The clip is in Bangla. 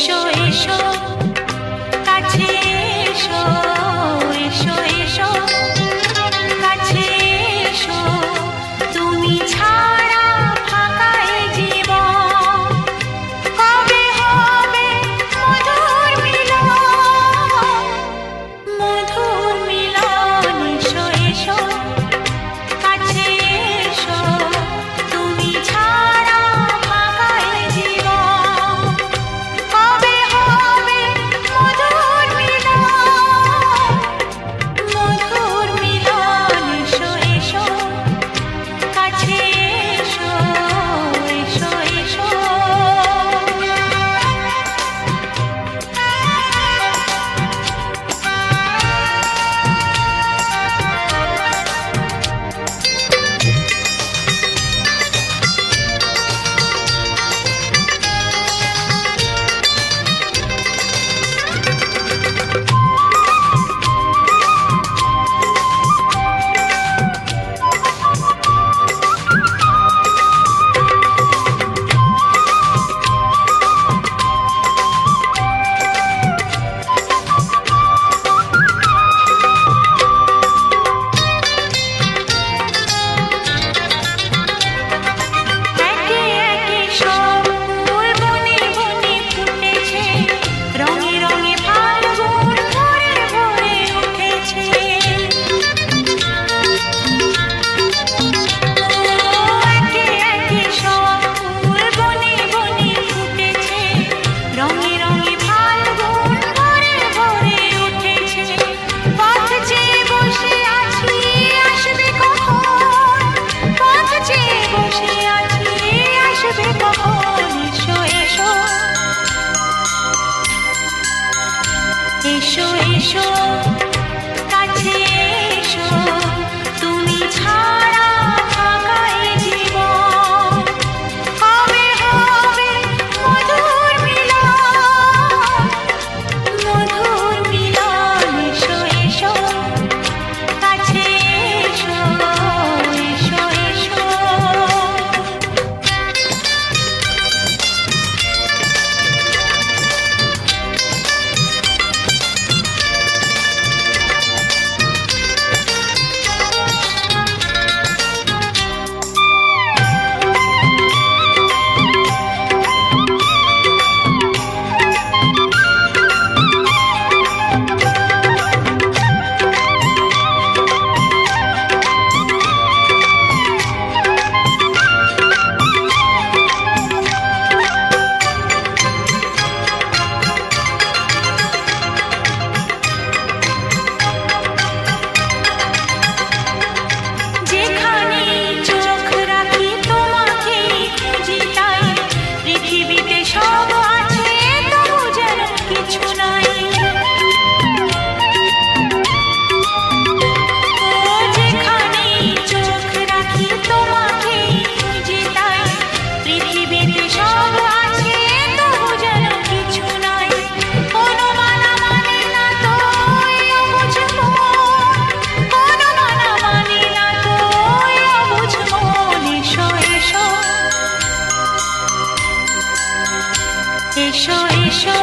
এসো এসো কাছে এসো, এসো এসো কাছে এসো, তুমি ছাড়া ফাঁকা এ জীবন, কবে হবে মধুর মিলন, মধুর মিলন। এসো এসো কাছে এসো, তুমি ছাড়া ফাঁকা এ জীবন, কবে হবে মধুর মিলন, মধুর মিলন। এসো এসো কাছে এসো, এসো এসো। এসো এসো কাছে এসো, তুমি ছাড়া ফাঁকা এ জীবন, কবে হবে মধুর মিলন, মধুর মিলন। এসো এসো কাছে এসো, এসো এসো। এসো এসো